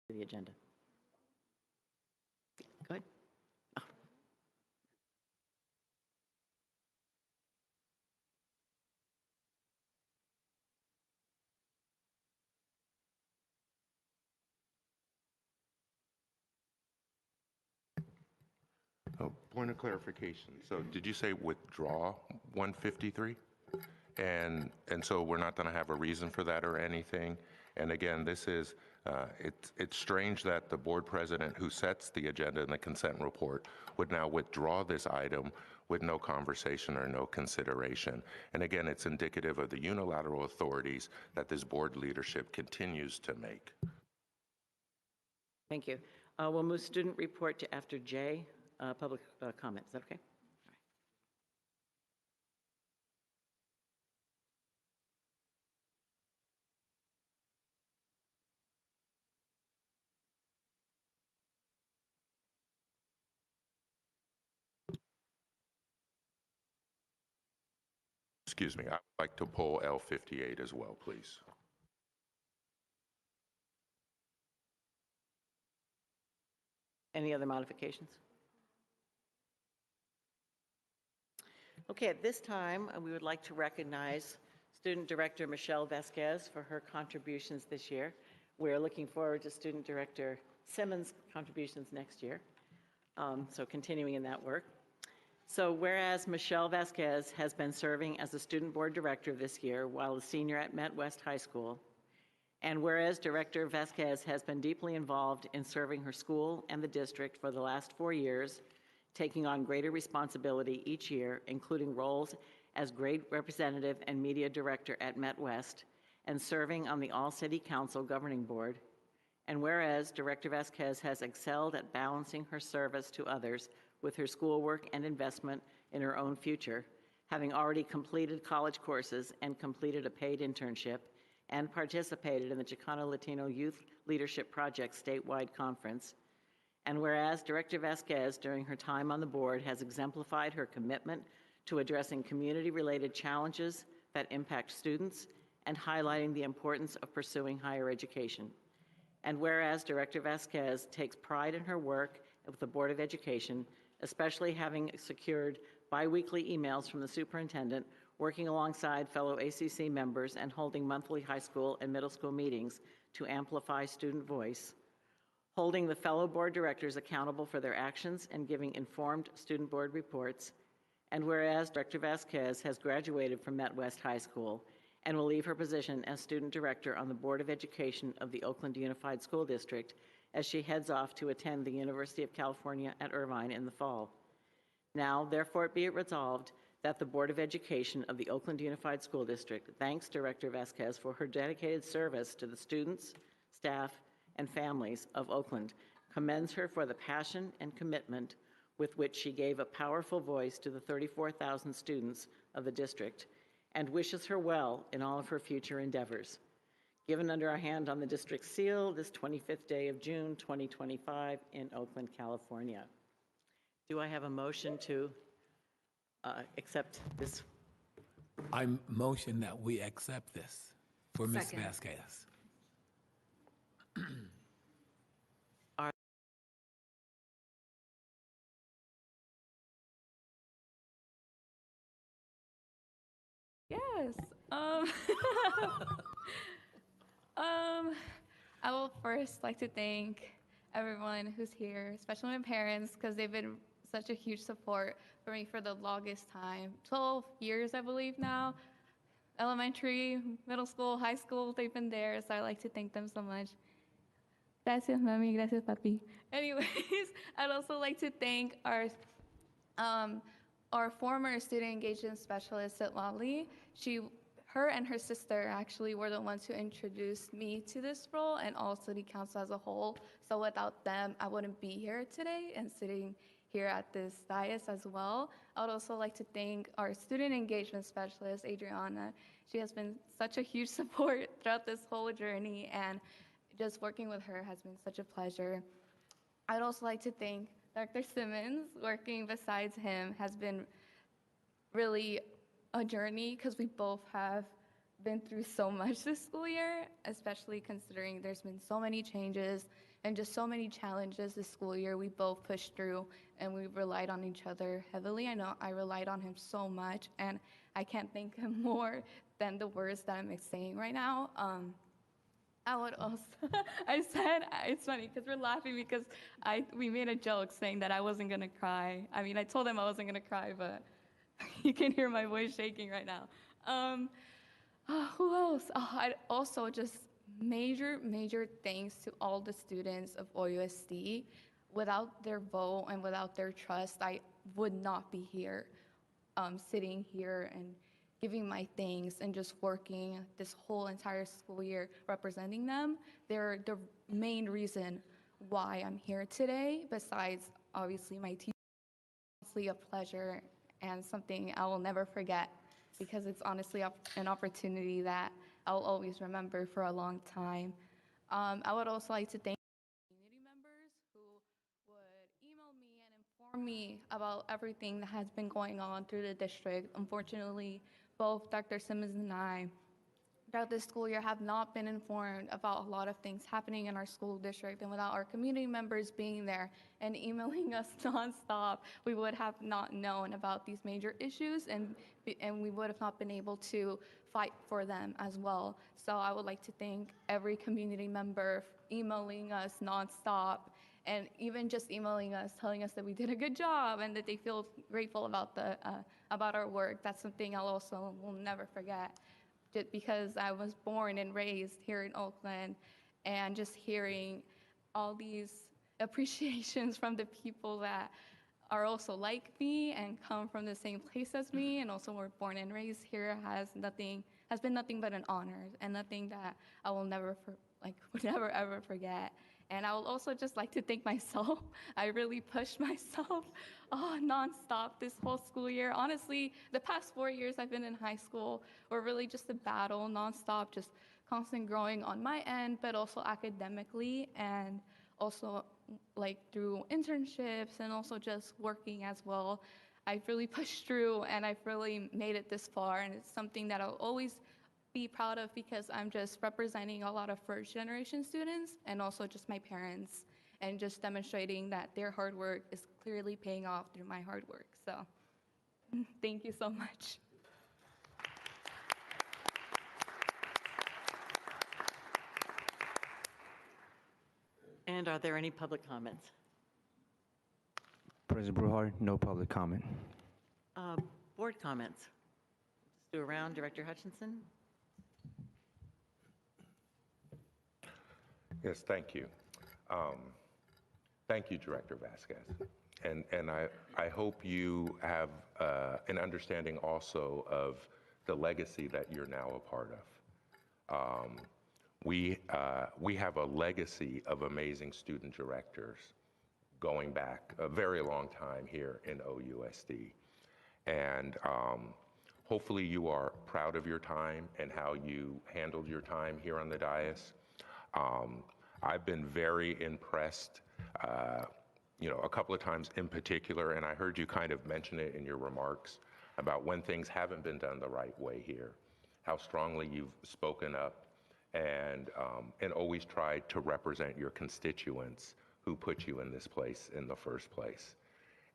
the agenda. Go ahead. Oh. Oh, point of clarification. So did you say withdraw 153? And so we're not going to have a reason for that or anything. And again, this is, it's strange that the board president who sets the agenda and the consent report would now withdraw this item with no conversation or no consideration. And again, it's indicative of the unilateral authorities that this board leadership continues to make. Thank you. We'll move student report to after J, public comment. Is that okay? Excuse me, I would like to pull L58 as well, please. Any other modifications? Okay, at this time, we would like to recognize Student Director Michelle Vasquez for her contributions this year. We're looking forward to Student Director Simmons' contributions next year, so continuing in that work. So whereas Michelle Vasquez has been serving as the Student Board Director this year while a senior at Met West High School, and whereas Director Vasquez has been deeply involved in serving her school and the district for the last 4 years, taking on greater responsibility each year, including roles as grade representative and media director at Met West, and serving on the All City Council Governing Board, and whereas Director Vasquez has excelled at balancing her service to others with her schoolwork and investment in her own future, having already completed college courses and completed a paid internship, and participated in the Chicano Latino Youth Leadership Project statewide conference. And whereas Director Vasquez, during her time on the board, has exemplified her commitment to addressing community-related challenges that impact students and highlighting the importance of pursuing higher education. And whereas Director Vasquez takes pride in her work with the Board of Education, especially having secured biweekly emails from the superintendent, working alongside fellow ACC members, and holding monthly high school and middle school meetings to amplify student voice, holding the fellow board directors accountable for their actions and giving informed student board reports. And whereas Director Vasquez has graduated from Met West High School and will leave her position as student director on the Board of Education of the Oakland Unified School District as she heads off to attend the University of California at Irvine in the fall. Now, therefore, be it resolved that the Board of Education of the Oakland Unified School District thanks Director Vasquez for her dedicated service to the students, staff, and families of Oakland, commends her for the passion and commitment with which she gave a powerful voice to the 34,000 students of the district, and wishes her well in all of her future endeavors. Given under our hand on the district seal this 25th day of June 2025 in Oakland, California. Do I have a motion to accept this? I motion that we accept this for Ms. Vasquez. Yes. I will first like to thank everyone who's here, especially my parents, because they've been such a huge support for me for the longest time. 12 years, I believe now. Elementary, middle school, high school, they've been there, so I'd like to thank them so much. Gracias, mami. Gracias, papi. Anyways, I'd also like to thank our former student engagement specialist at Lolly. Her and her sister actually were the ones who introduced me to this role and all city council as a whole. So without them, I wouldn't be here today and sitting here at this dais as well. I would also like to thank our student engagement specialist, Adriana. She has been such a huge support throughout this whole journey, and just working with her has been such a pleasure. I'd also like to thank Dr. Simmons. Working besides him has been really a journey because we both have been through so much this school year, especially considering there's been so many changes and just so many challenges this school year. We both pushed through, and we relied on each other heavily. I know I relied on him so much, and I can't thank him more than the words that I'm saying right now. I would also, I said, it's funny because we're laughing because we made a joke saying that I wasn't gonna cry. I mean, I told him I wasn't gonna cry, but you can hear my voice shaking right now. Who else? I also just major thanks to all the students of OUSD. Without their vote and without their trust, I would not be here, sitting here and giving my thanks and just working this whole entire school year representing them. They're the main reason why I'm here today, besides obviously my teacher. Honestly a pleasure and something I will never forget because it's honestly an opportunity that I'll always remember for a long time. I would also like to thank community members who would email me and inform me about everything that has been going on through the district. Unfortunately, both Dr. Simmons and I throughout this school year have not been informed about a lot of things happening in our school district, and without our community members being there and emailing us nonstop, we would have not known about these major issues, and we would have not been able to fight for them as well. So I would like to thank every community member emailing us nonstop, and even just emailing us, telling us that we did a good job and that they feel grateful about our work. That's something I'll also will never forget, just because I was born and raised here in Oakland, and just hearing all these appreciations from the people that are also like me and come from the same place as me and also were born and raised here has been nothing but an honor, and nothing that I will would never ever forget. And I would also just like to thank myself. I really pushed myself nonstop this whole school year. Honestly, the past 4 years I've been in high school were really just a battle nonstop, just constant growing on my end, but also academically, and also like through internships and also just working as well. I've really pushed through, and I've really made it this far, and it's something that I'll always be proud of because I'm just representing a lot of first generation students and also just my parents, and just demonstrating that their hard work is clearly paying off through my hard work. So thank you so much. And are there any public comments? President Bruhart, no public comment. Board comments? Just do a round. Director Hutchinson? Yes, thank you. Thank you, Director Vasquez. And I hope you have an understanding also of the legacy that you're now a part of. We have a legacy of amazing student directors going back a very long time here in OUSD. And hopefully you are proud of your time and how you handled your time here on the dais. I've been very impressed, a couple of times in particular, and I heard you kind of mention it in your remarks about when things haven't been done the right way here, how strongly you've spoken up and always tried to represent your constituents who put you in this place in the first place.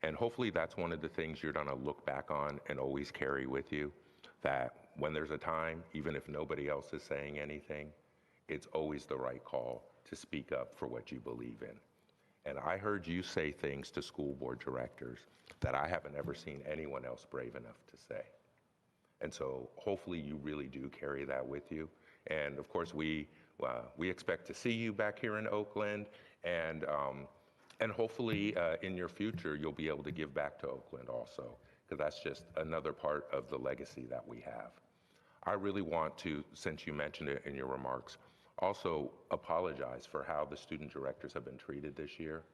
And hopefully that's one of the things you're gonna look back on and always carry with you, that when there's a time, even if nobody else is saying anything, it's always the right call to speak up for what you believe in. And I heard you say things to school board directors that I haven't ever seen anyone else brave enough to say. And so hopefully you really do carry that with you. And of course, we expect to see you back here in Oakland, and hopefully in your future, you'll be able to give back to Oakland also, because that's just another part of the legacy that we have. I really want to, since you mentioned it in your remarks, also apologize for how the student directors have been treated this year,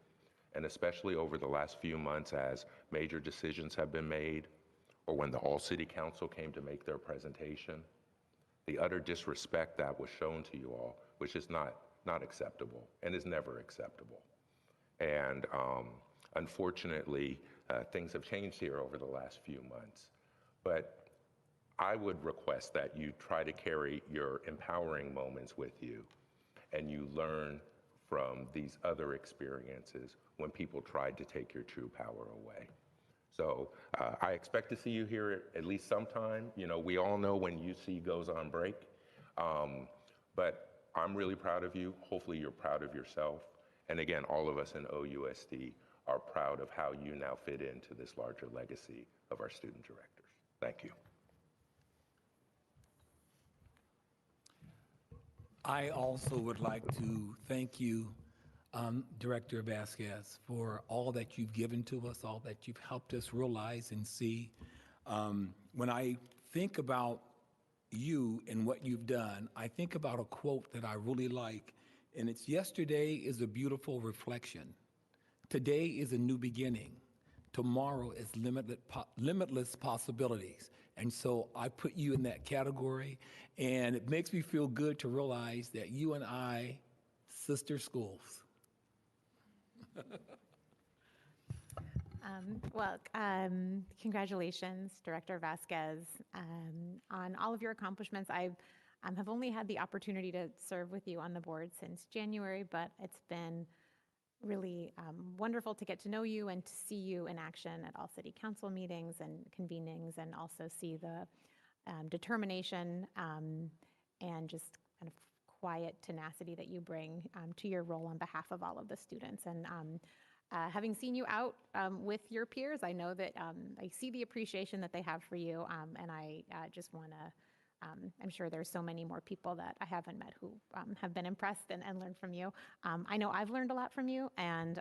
and especially over the last few months as major decisions have been made, or when the All-City Council came to make their presentation. The utter disrespect that was shown to you all, which is not acceptable and is never acceptable. And unfortunately, things have changed here over the last few months. But I would request that you try to carry your empowering moments with you, and you learn from these other experiences when people tried to take your true power away. So I expect to see you here at least sometime. You know, we all know when UC goes on break, but I'm really proud of you. Hopefully you're proud of yourself. And again, all of us in OUSD are proud of how you now fit into this larger legacy of our student directors. Thank you. I also would like to thank you, Director Vasquez, for all that you've given to us, all that you've helped us realize and see. When I think about you and what you've done, I think about a quote that I really like, and it's yesterday is a beautiful reflection. Today is a new beginning. Tomorrow is limitless possibilities. And so I put you in that category, and it makes me feel good to realize that you and I, sister schools. Congratulations, Director Vasquez, on all of your accomplishments. I have only had the opportunity to serve with you on the board since January, but it's been really wonderful to get to know you and to see you in action at all city council meetings and convenings, and also see the determination and just kind of quiet tenacity that you bring to your role on behalf of all of the students. And having seen you out with your peers, I know that I see the appreciation that they have for you, and I just want to, I'm sure there's so many more people that I haven't met who have been impressed and learned from you. I know I've learned a lot from you, and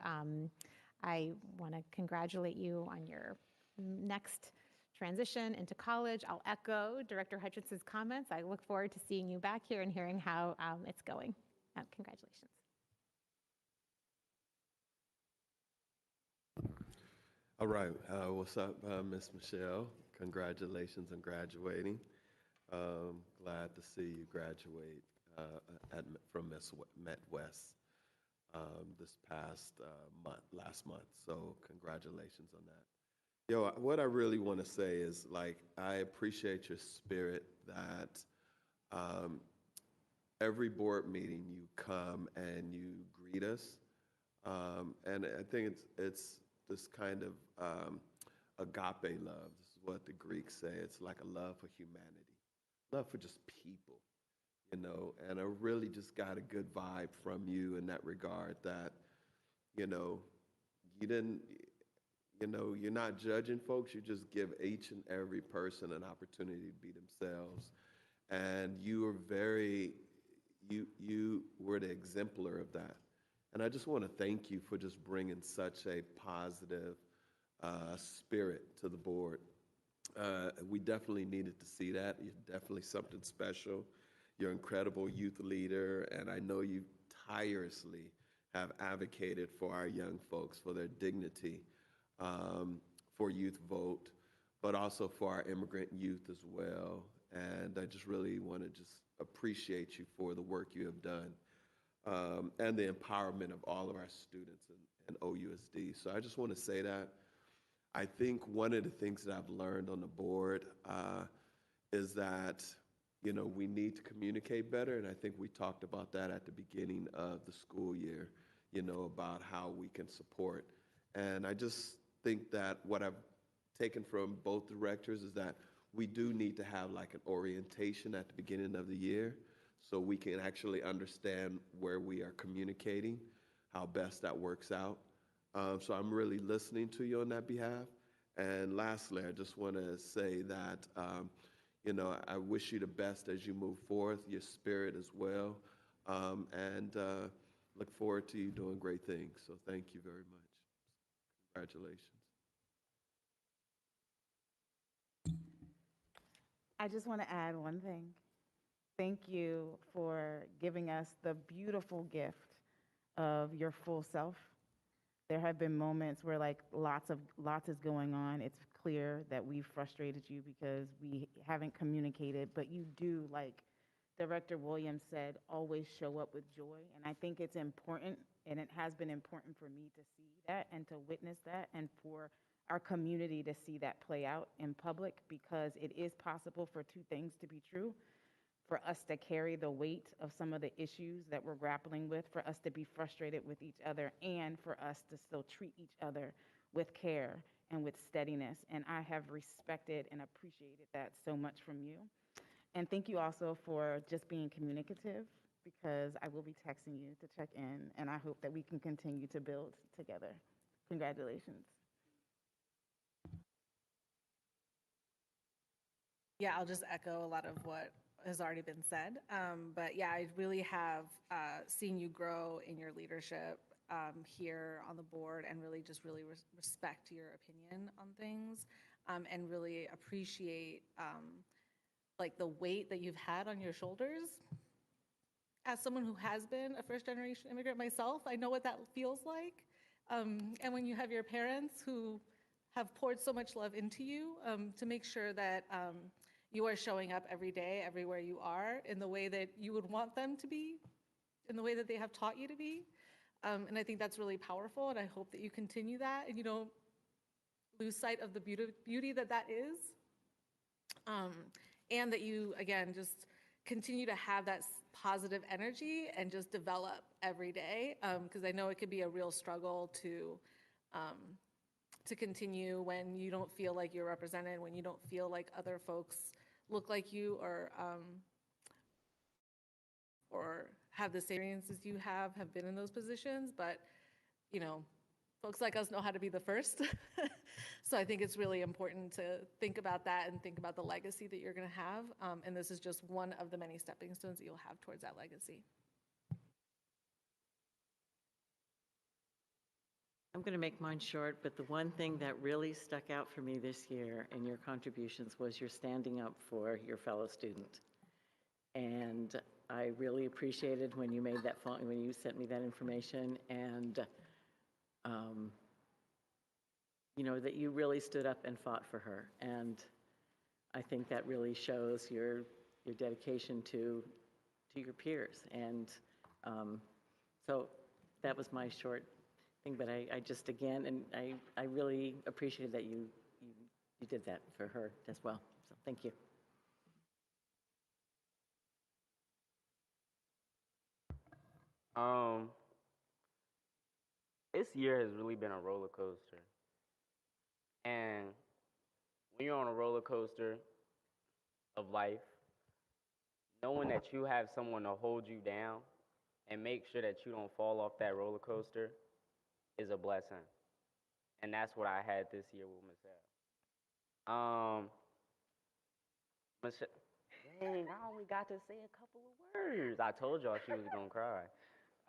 I want to congratulate you on your next transition into college. I'll echo Director Hutchinson's comments. I look forward to seeing you back here and hearing how it's going. Congratulations. All right, what's up, Miss Michelle? Congratulations on graduating. Glad to see you graduate from Met West this past last month. So congratulations on that. Yo, what I really want to say is, like, I appreciate your spirit that every board meeting you come and you greet us, and I think it's this kind of agape love. This is what the Greeks say. It's like a love for humanity, love for just people, you know. And I really just got a good vibe from you in that regard, that, you know, you didn't, you know, you're not judging folks. You just give each and every person an opportunity to be themselves. And you were you were the exemplar of that. And I just want to thank you for just bringing such a positive spirit to the board. We definitely needed to see that. You're definitely something special. You're an incredible youth leader, and I know you tirelessly have advocated for our young folks, for their dignity, for youth vote, but also for our immigrant youth as well. And I just really want to just appreciate you for the work you have done, and the empowerment of all of our students in OUSD. So I just want to say that. I think one of the things that I've learned on the board is that, you know, we need to communicate better. And I think we talked about that at the beginning of the school year, you know, about how we can support. And I just think that what I've taken from both directors is that we do need to have like an orientation at the beginning of the year, so we can actually understand where we are communicating, how best that works out. So I'm really listening to you on that behalf. And lastly, I just want to say that, you know, I wish you the best as you move forth, your spirit as well, and look forward to you doing great things. So thank you very much. Congratulations. I just want to add one thing. Thank you for giving us the beautiful gift of your full self. There have been moments where like lots is going on. It's clear that we've frustrated you because we haven't communicated, but you do, like Director Williams said, always show up with joy. And I think it's important, and it has been important for me to see that and to witness that, and for our community to see that play out in public, because it is possible for two things to be true. for us to carry the weight of some of the issues that we're grappling with, for us to be frustrated with each other, and for us to still treat each other with care and with steadiness. And I have respected and appreciated that so much from you. And thank you also for just being communicative, because I will be texting you to check in, and I hope that we can continue to build together. Congratulations. Yeah, I'll just echo a lot of what has already been said. But yeah, I really have seen you grow in your leadership here on the board, and really just really respect your opinion on things, and really appreciate like the weight that you've had on your shoulders. As someone who has been a first-generation immigrant myself, I know what that feels like. And when you have your parents who have poured so much love into you, to make sure that you are showing up every day, everywhere you are, in the way that you would want them to be, in the way that they have taught you to be. And I think that's really powerful, and I hope that you continue that and you don't lose sight of the beauty that that is. And that you, again, just continue to have that positive energy and just develop every day, because I know it could be a real struggle to continue when you don't feel like you're represented, when you don't feel like other folks look like you or have the same experiences you have been in those positions. But you know, folks like us know how to be the first. So I think it's really important to think about that and think about the legacy that you're going to have. And this is just one of the many stepping stones that you'll have towards that legacy. I'm going to make mine short, but the one thing that really stuck out for me this year in your contributions was your standing up for your fellow student. And I really appreciated when you made that phone, when you sent me that information, and you know, that you really stood up and fought for her. And I think that really shows your dedication to your peers. And so that was my short thing, but I just, again, and I really appreciated that you did that for her as well. So thank you. This year has really been a roller coaster. And when you're on a roller coaster of life, knowing that you have someone to hold you down and make sure that you don't fall off that roller coaster is a blessing. And that's what I had this year with Michelle. Michelle, dang, I only got to say a couple of words. I told y'all she was gonna cry.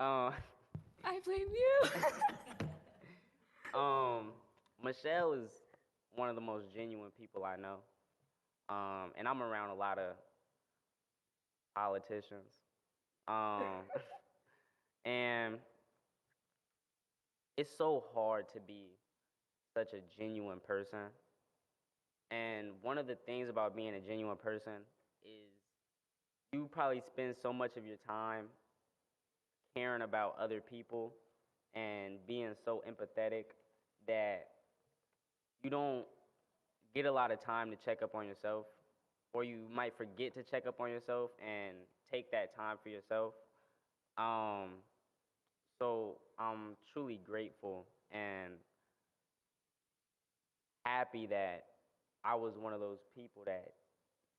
I blame you. Michelle is one of the most genuine people I know. And I'm around a lot of politicians. And it's so hard to be such a genuine person. And one of the things about being a genuine person is you probably spend so much of your time caring about other people and being so empathetic that you don't get a lot of time to check up on yourself, or you might forget to check up on yourself and take that time for yourself. So I'm truly grateful and happy that I was one of those people that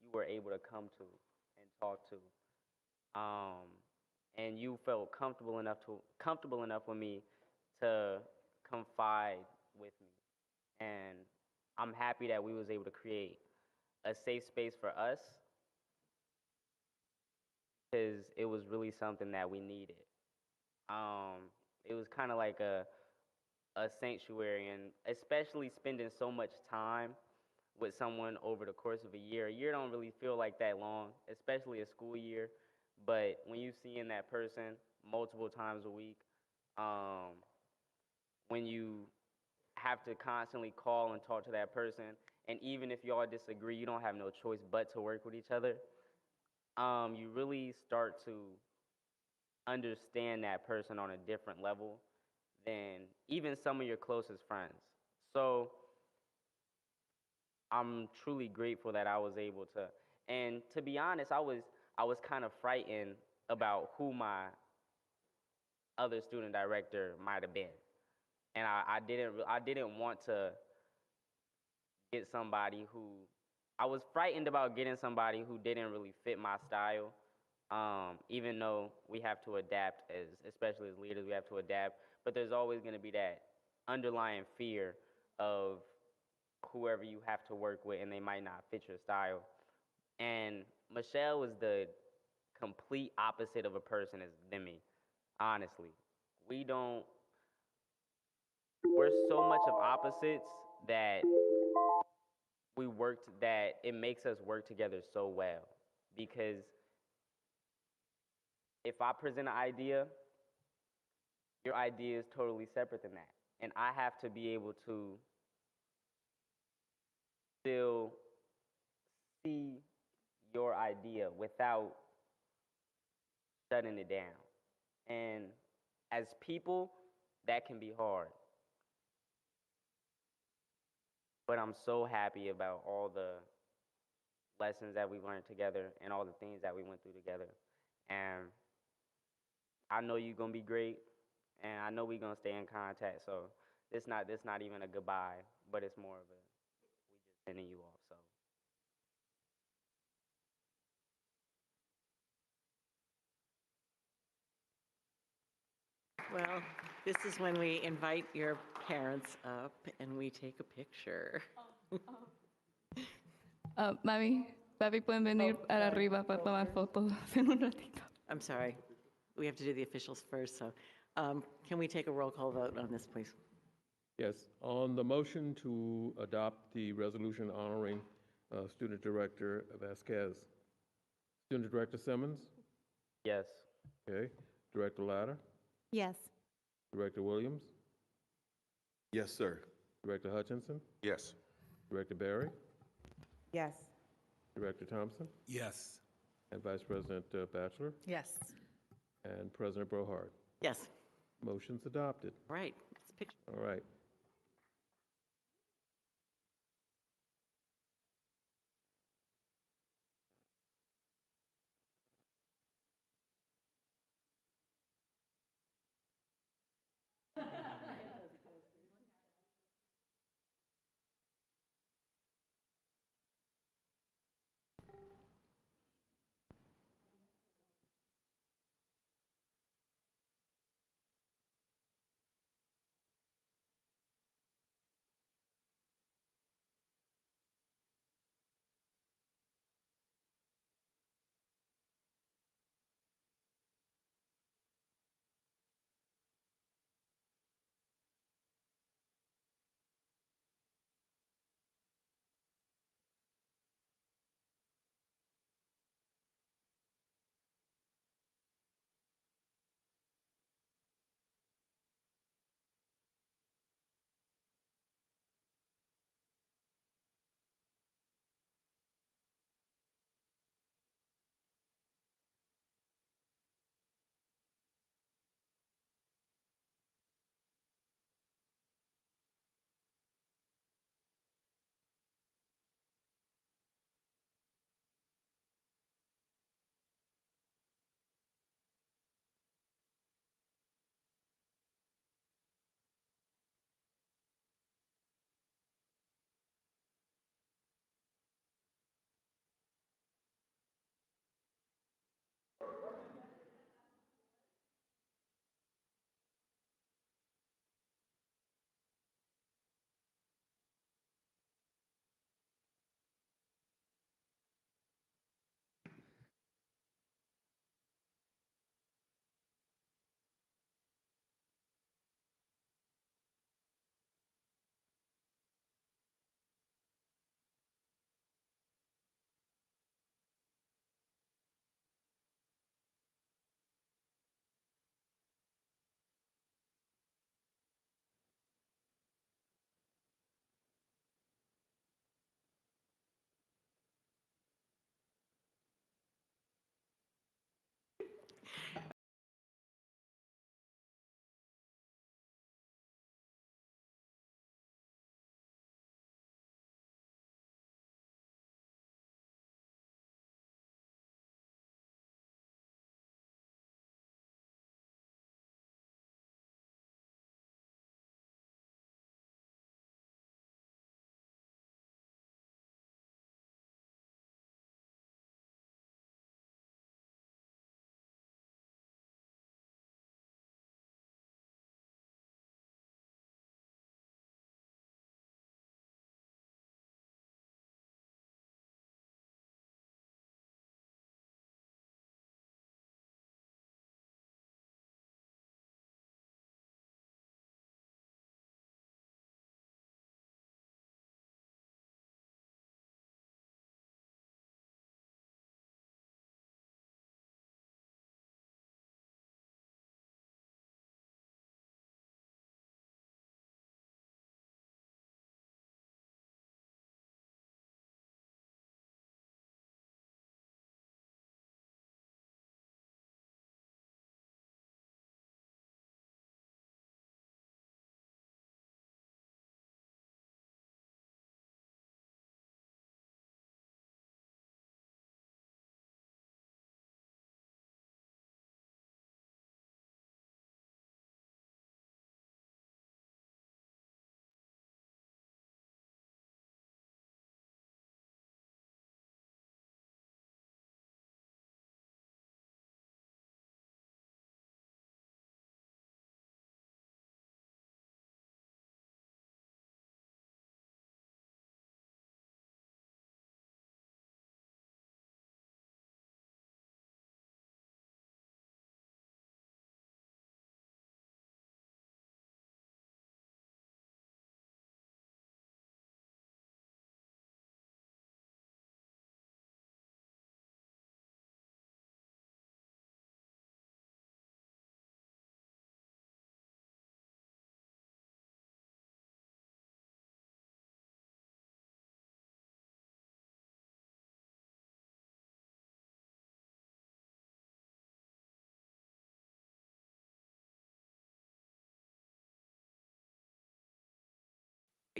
you were able to come to and talk to. And you felt comfortable enough with me to confide with me. And I'm happy that we was able to create a safe space for us, because it was really something that we needed. It was kind of like a sanctuary, and especially spending so much time with someone over the course of a year. A year don't really feel like that long, especially a school year. But when you seeing that person multiple times a week, when you have to constantly call and talk to that person, and even if y'all disagree, you don't have no choice but to work with each other. You really start to understand that person on a different level than even some of your closest friends. So I'm truly grateful that I was able to. And to be honest, I I was kind of frightened about who my other student director might have been, and I didn't want to get somebody who I was frightened about getting somebody who didn't really fit my style. Even though we have to adapt, especially as leaders, we have to adapt. But there's always going to be that underlying fear of whoever you have to work with, and they might not fit your style. And Michelle was the complete opposite of a person than me. Honestly, we don't. We're so much of opposites that that it makes us work together so well, because if I present an idea, your idea is totally separate than that. And I have to be able to still see your idea without shutting it down. And as people, that can be hard. But I'm so happy about all the lessons that we learned together and all the things that we went through together. And I know you're gonna be great, and I know we're gonna stay in contact. So this not even a goodbye, but it's more of a we just sending you off. So Well, this is when we invite your parents up and we take a picture. Mami, papi, pueden venir para arriba para tomar fotos en un ratito. I'm sorry, we have to do the officials first, so can we take a roll call vote on this, please? Yes, on the motion to adopt the resolution honoring Student Director Vasquez. Student Director Simmons? yes, Okay. Director Latta? Yes. Director Williams? Yes, sir. Director Hutchinson? Yes. Director Barry? Yes. Director Thompson? Yes. And Vice President Batchelor? Yes. And President Brohard. Yes, Motion's adopted. right, it's a picture. All right.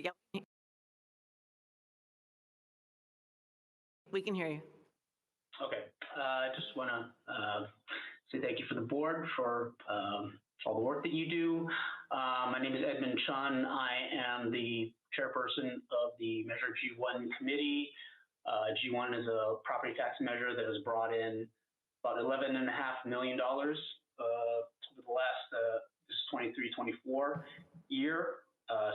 Yep. We can hear you. Okay, I just want to say thank you for the board for all the work that you do. My name is Edmund Chun. I am the chairperson of the Measure G1 committee. G1 is a property tax measure that has brought in about $11.5 million over the last, this is 23-24 year.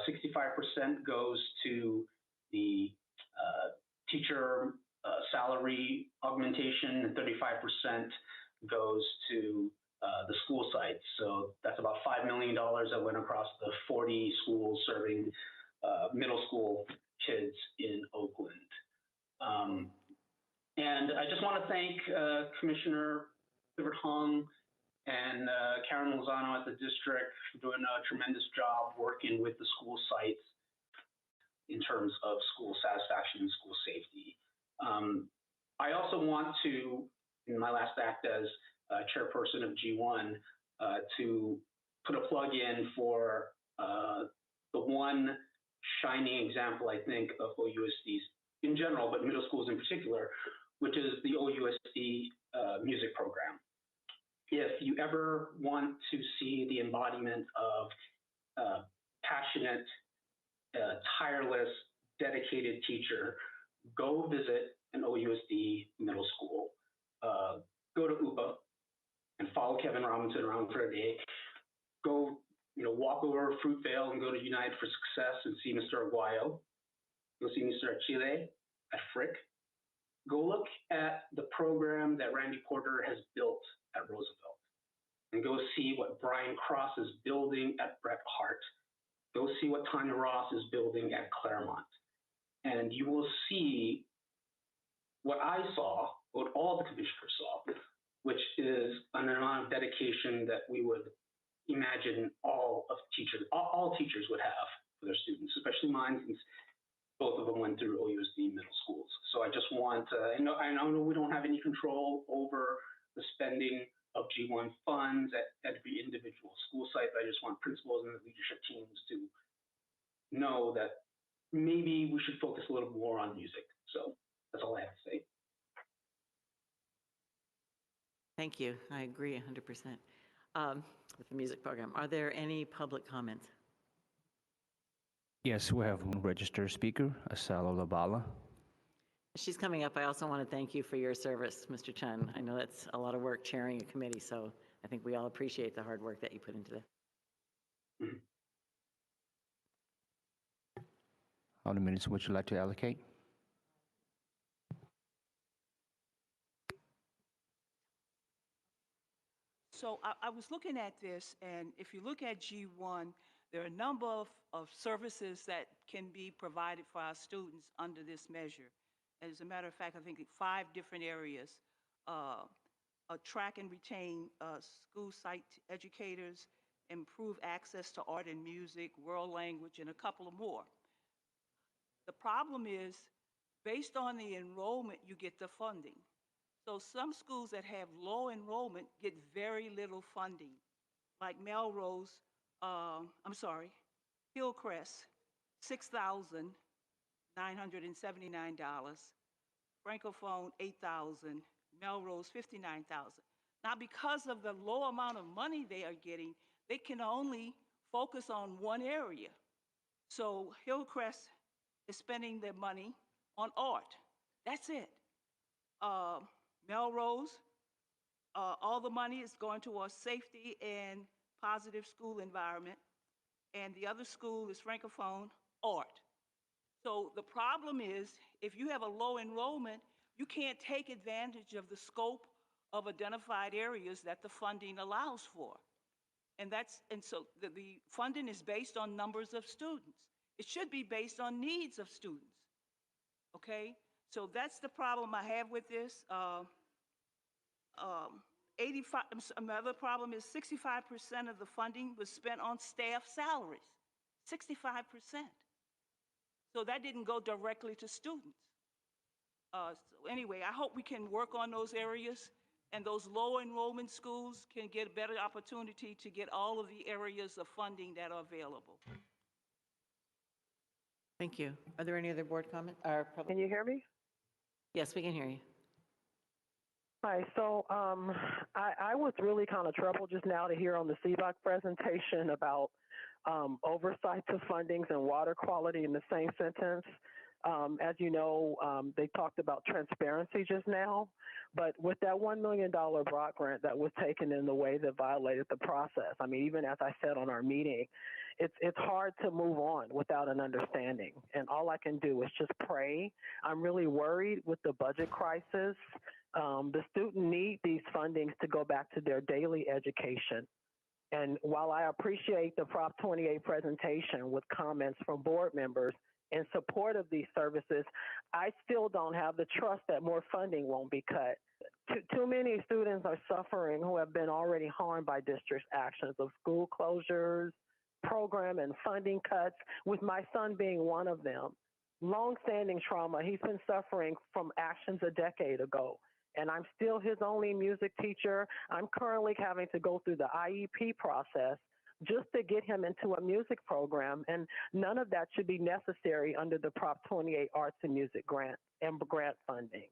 65% goes to the teacher salary augmentation, and 35% goes to the school sites. So that's about $5 million that went across the 40 schools serving middle school kids in Oakland. And I just want to thank Commissioner Clifford Hung and Karen Lozano at the district for doing a tremendous job working with the school sites in terms of school satisfaction and school safety. I also want to, in my last act as chairperson of G1, to put a plug in for the one shining example, I think, of OUSDs in general, but middle schools in particular, which is the OUSD music program. If you ever want to see the embodiment of passionate, tireless, dedicated teacher, go visit an OUSD middle school. Go to UPA and follow Kevin Robinson around for a day. Go, walk over Fruitvale and go to United for Success and see Mr. Aguayo. Go see Mr. Achille at Frick. Go look at the program that Randy Porter has built at Roosevelt. And go see what Brian Cross is building at Bret Hart. Go see what Tanya Ross is building at Claremont. And you will see what I saw, what all the commissioners saw, which is an amount of dedication that we would imagine all teachers would have for their students, especially mine, since both of them went through OUSD middle schools. So I just want to, I know we don't have any control over the spending of G1 funds at every individual school site, but I just want principals and the leadership teams to know that maybe we should focus a little more on music. So that's all I have to say. Thank you. I agree 100% with the music program. Are there any public comments? Yes, we have one registered speaker, Asalo Labala. She's coming up. I also want to thank you for your service, Mr. Chun. I know that's a lot of work chairing a committee, so I think we all appreciate the hard work that you put into this. How many minutes would you like to allocate? So I was looking at this, and if you look at G1, there are a number of services that can be provided for our students under this measure. As a matter of fact, I think 5 different areas: attract and retain school site educators, improve access to art and music, world language, and a couple of more. The problem is, based on the enrollment, you get the funding. So some schools that have low enrollment get very little funding, like Melrose, Hillcrest, $6,979, Francophone, $8,000, Melrose, $59,000. Now, because of the low amount of money they are getting, they can only focus on one area. So Hillcrest is spending their money on art. That's it. Melrose, all the money is going towards safety and positive school environment. And the other school is Francophone, art. So the problem is, if you have a low enrollment, you can't take advantage of the scope of identified areas that the funding allows for. And so the funding is based on numbers of students. It should be based on needs of students, okay? So that's the problem I have with this. Another problem is 65% of the funding was spent on staff salaries, 65%. So that didn't go directly to students. So anyway, I hope we can work on those areas, and those low enrollment schools can get a better opportunity to get all of the areas of funding that are available. Thank you. Are there any other board comment or public? Can you hear me? Yes, we can hear you. Hi. So I was really kind of troubled just now to hear on the CBOC presentation about oversight to fundings and water quality in the same sentence. As you know, they talked about transparency just now, but with that $1 million block grant that was taken in the way that violated the process, I mean, even as I said on our meeting, it's hard to move on without an understanding. And all I can do is just pray. I'm really worried with the budget crisis. The student need these fundings to go back to their daily education. And while I appreciate the Prop 28 presentation with comments from board members in support of these services, I still don't have the trust that more funding won't be cut. Too many students are suffering who have been already harmed by district's actions of school closures, program and funding cuts, with my son being one of them. Long-standing trauma, he's been suffering from actions a decade ago. And I'm still his only music teacher. I'm currently having to go through the IEP process just to get him into a music program. And none of that should be necessary under the Prop 28 Arts and Music grant and grant funding.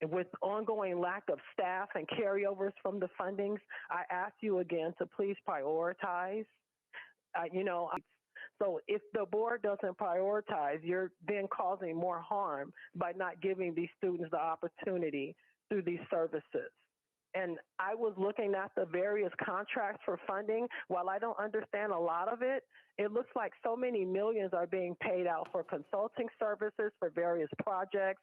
And with ongoing lack of staff and carryovers from the fundings, I ask you again to please prioritize. So if the board doesn't prioritize, you're then causing more harm by not giving these students the opportunity through these services. And I was looking at the various contracts for funding. While I don't understand a lot of it, it looks like so many millions are being paid out for consulting services for various projects.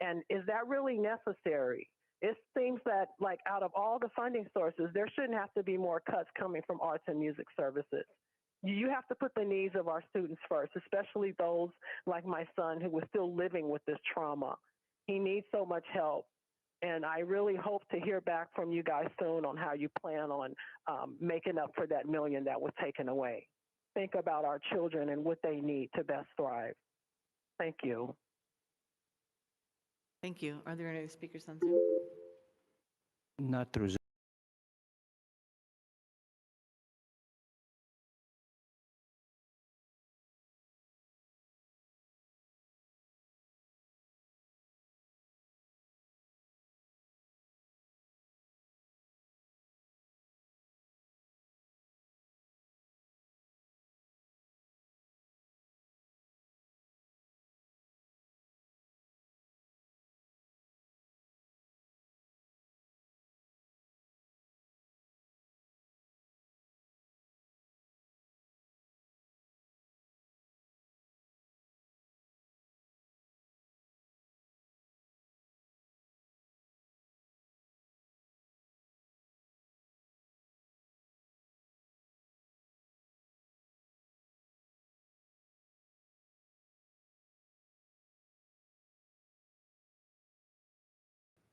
And is that really necessary? It seems that, like, out of all the funding sources, there shouldn't have to be more cuts coming from arts and music services. You have to put the needs of our students first, especially those like my son who is still living with this trauma. He needs so much help. And I really hope to hear back from you guys soon on how you plan on making up for that million that was taken away. Think about our children and what they need to best thrive. Thank you. Thank you. Are there any speakers on Zoom? Not through Zoom.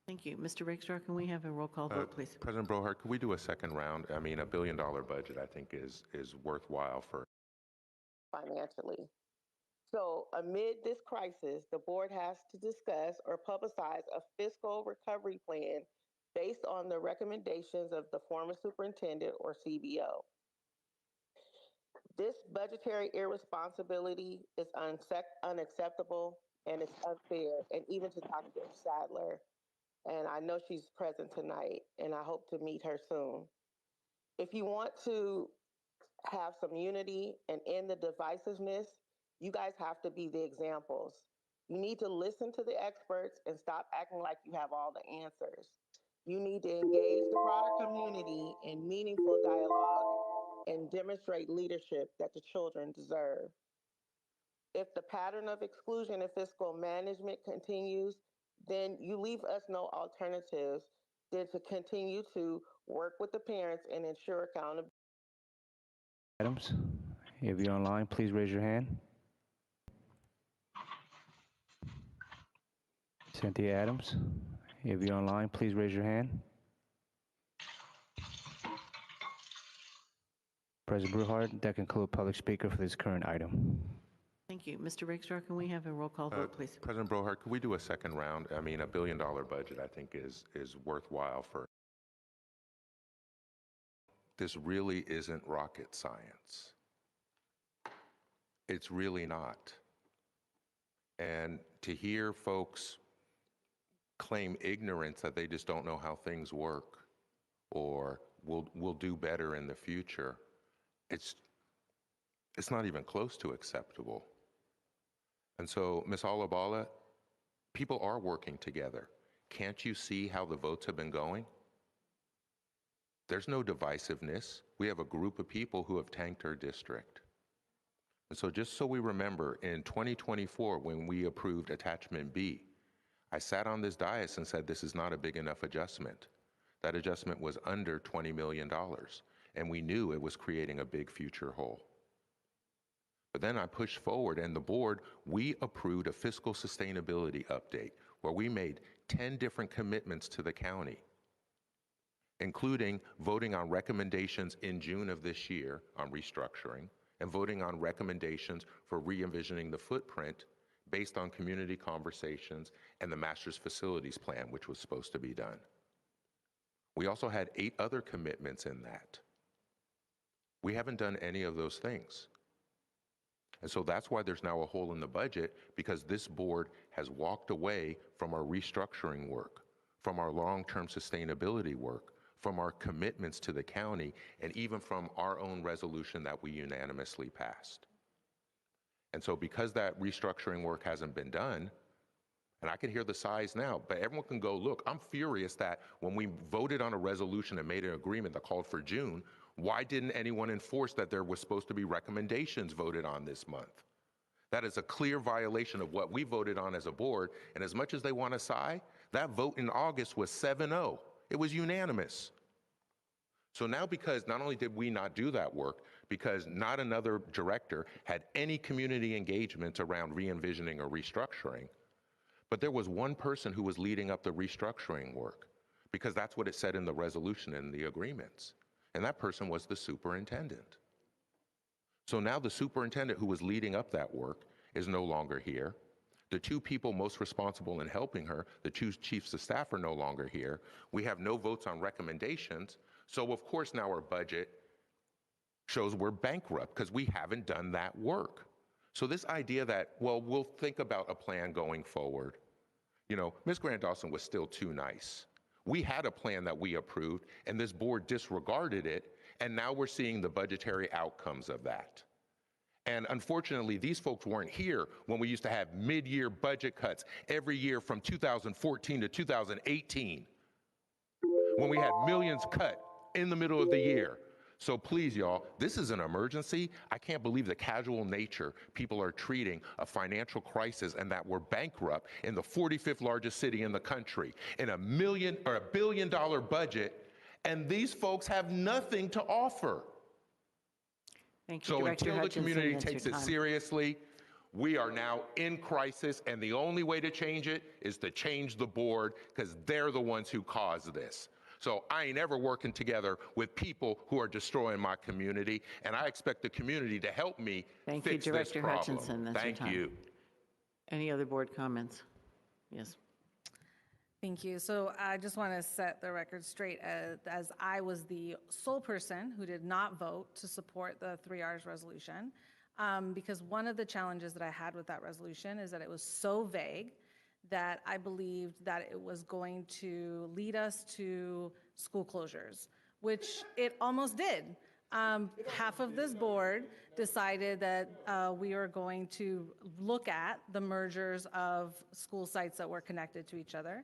Thank you. Mr. Rakestraw, can we have a roll call vote, please? President Brohart, could we do a second round? I mean, $1 billion budget, I think, is worthwhile for. Financially. So amid this crisis, the board has to discuss or publicize a fiscal recovery plan based on the recommendations of the former superintendent or CBO. This budgetary irresponsibility is unacceptable, and it's unfair, and even to Dr. Sadler. And I know she's present tonight, and I hope to meet her soon. If you want to have some unity and end the divisiveness, you guys have to be the examples. You need to listen to the experts and stop acting like you have all the answers. You need to engage the broader community in meaningful dialogue and demonstrate leadership that the children deserve. If the pattern of exclusion and fiscal management continues, then you leave us no alternatives than to continue to work with the parents and ensure accountability. Adams, if you're online, please raise your hand. Cynthia Adams, if you're online, please raise your hand. President Brewhart, that concludes public speaker for this current item. Thank you. Mr. Rakestraw, can we have a roll call vote, please? President Brohart, could we do a second round? I mean, $1 billion budget, I think, is worthwhile for. This really isn't rocket science. It's really not. And to hear folks claim ignorance that they just don't know how things work or will do better in the future, it's not even close to acceptable. And so, Ms. Alabala, people are working together. Can't you see how the votes have been going? There's no divisiveness. We have a group of people who have tanked our district. And so just so we remember, in 2024, when we approved Attachment B, I sat on this dais and said, this is not a big enough adjustment. That adjustment was under $20 million, and we knew it was creating a big future hole. But then I pushed forward, and the board, we approved a fiscal sustainability update where we made 10 different commitments to the county, including voting on recommendations in June of this year on restructuring and voting on recommendations for re-envisioning the footprint based on community conversations and the master's facilities plan, which was supposed to be done. We also had 8 other commitments in that. We haven't done any of those things. And so that's why there's now a hole in the budget, because this board has walked away from our restructuring work, from our long-term sustainability work, from our commitments to the county, and even from our own resolution that we unanimously passed. And so because that restructuring work hasn't been done, and I can hear the sighs now, but everyone can go, look, I'm furious that when we voted on a resolution and made an agreement that called for June, why didn't anyone enforce that there was supposed to be recommendations voted on this month? That is a clear violation of what we voted on as a board, and as much as they want to sigh, that vote in August was 7-0. It was unanimous. So now, because not only did we not do that work, because not another director had any community engagement around re-envisioning or restructuring, but there was one person who was leading up the restructuring work, because that's what it said in the resolution and the agreements. And that person was the superintendent. So now the superintendent who was leading up that work is no longer here. The 2 people most responsible in helping her, the 2 chiefs of staff, are no longer here. We have no votes on recommendations. So of course now our budget shows we're bankrupt because we haven't done that work. So this idea that, well, we'll think about a plan going forward. You know, Ms. Grant Dawson was still too nice. We had a plan that we approved, and this board disregarded it, and now we're seeing the budgetary outcomes of that. And unfortunately, these folks weren't here when we used to have mid-year budget cuts every year from 2014 to 2018, when we had millions cut in the middle of the year. So please, y'all, this is an emergency. I can't believe the casual nature people are treating a financial crisis, and that we're bankrupt in the 45th largest city in the country in $1 billion budget, and these folks have nothing to offer. Thank you, So Director until the Hutchinson, community that's your takes it time. seriously, we are now in crisis, and the only way to change it is to change the board, because they're the ones who caused this. So I ain't ever working together with people who are destroying my community, and I expect the community to help me Thank you, fix this Director problem. Hutchinson. That's your Thank time. you. Any other board comments? Yes. Thank you. So I just want to set the record straight, as I was the sole person who did not vote to support the 3 Rs resolution, because one of the challenges that I had with that resolution is that it was so vague that I believed that it was going to lead us to school closures, which it almost did. Half of this board decided that we are going to look at the mergers of school sites that were connected to each other.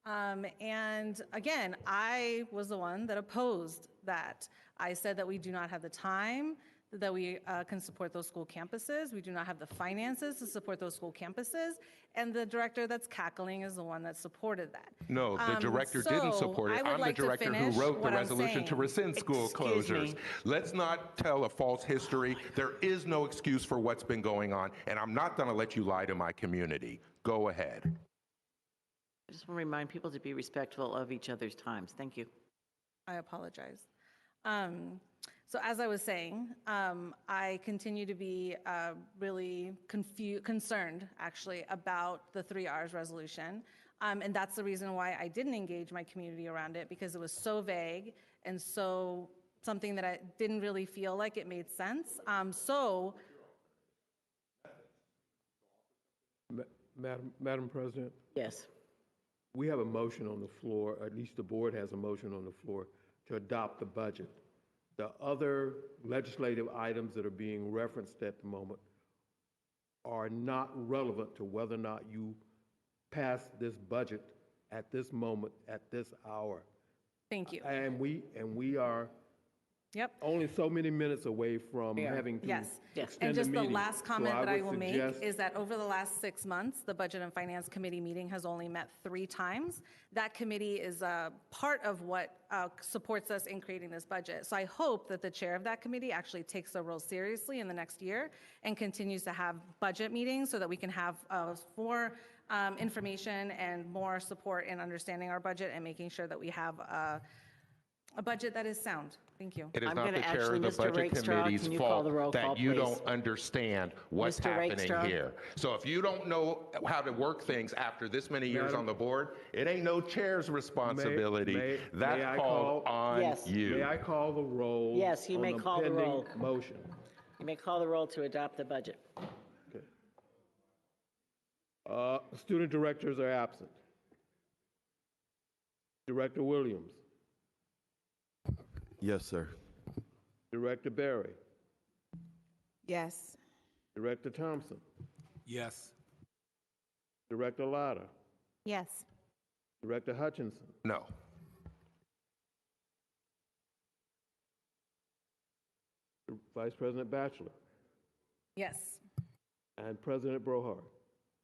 And again, I was the one that opposed that. I said that we do not have the time, that we can support those school campuses. We do not have the finances to support those school campuses. And the director that's cackling is the one that supported that. No, the director didn't support it. I'm the director who wrote the resolution to rescind school closures. Let's not tell a false history. There is no excuse for what's been going on, and I'm not going to let you lie to my community. Go ahead. I just want to remind people to be respectful of each other's times. Thank you. I apologize. So as I was saying, I continue to be really concerned, actually, about the 3 Rs resolution. And that's the reason why I didn't engage my community around it, because it was so vague and so something that I didn't really feel like it made sense. Madam President, Yes. we have a motion on the floor, at least the board has a motion on the floor to adopt the budget. The other legislative items that are being referenced at the moment are not relevant to whether or not you pass this budget at this moment, at this hour. Thank you. And we are Yep. only so many minutes away from We are. having to Yes. Yes. extend And the just the meeting. last So comment that I would will make suggest- is that over the last 6 months, the Budget and Finance Committee meeting has only met 3 times. That committee is part of what supports us in creating this budget. So I hope that the chair of that committee actually takes the role seriously in the next year and continues to have budget meetings so that we can have more information and more support in understanding our budget and making sure that we have a budget that is sound. Thank you. It is I'm not gonna the chair actually, of the Mr. budget Rakestraw, committee's can you call the roll fault call, that you please? don't understand what's Mr. happening Rakestraw? here. So if you don't know how to work things after this many years on the board, it ain't no chair's responsibility. may That's I called call- on Yes. you. May I call the roll? Yes, you on may call the pending roll. motion? You may call the roll to adopt the budget. Okay. Student directors are absent. Director Williams, Yes, sir. Director Barry, Yes. Director Thompson, Yes. Director Latta, Yes. Director Hutchinson, No. Vice President Batchelor, Yes. and President Brohart.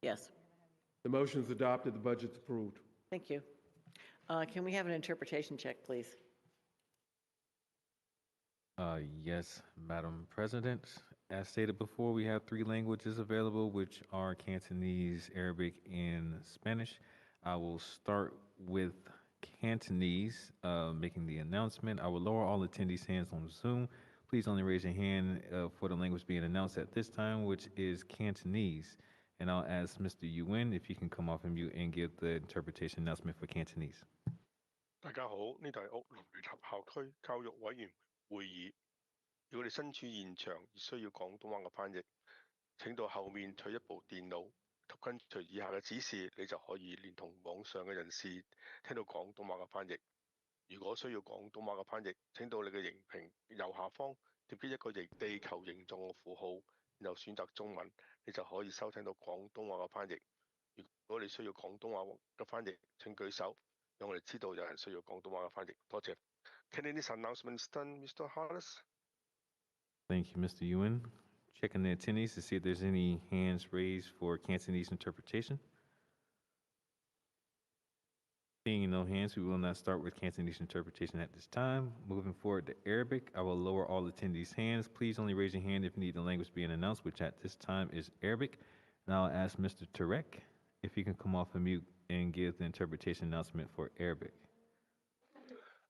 Yes. The motion is adopted, the budget's approved. Thank you. Can we have an interpretation check, please? Yes, Madam President. As stated before, we have 3 languages available, which are Cantonese, Arabic, and Spanish. I will start with Cantonese, making the announcement. I will lower all attendees' hands on Zoom. Please only raise your hand for the language being announced at this time, which is Cantonese. And I'll ask Mr. Yuan if you can come off of mute and give the interpretation announcement for Cantonese. 大家好，呢度係屋聯聯合校區教育委員會議。如果你身處現場而需要廣東話嘅翻譯，請到後面退一步電腦及跟隨以下嘅指示，你就可以連同網上嘅人士聽到廣東話嘅翻譯。如果需要廣東話嘅翻譯，請到你嘅熒屏右下方點擊一個地球形狀嘅符號，然後選擇中文，你就可以收聽到廣東話嘅翻譯。如果你需要廣東話嘅翻譯，請舉手。讓我哋知道有人需要廣東話嘅翻譯。多謝。Cantonese announcements done, Mr. Hollis. Thank you, Mr. Yuan. Checking the attendees to see if there's any hands raised for Cantonese interpretation. Seeing no hands, we will not start with Cantonese interpretation at this time. Moving forward to Arabic, I will lower all attendees' hands. Please only raise your hand if you need the language being announced, which at this time is Arabic. And I'll ask Mr. Turek if he can come off of mute and give the interpretation announcement for Arabic.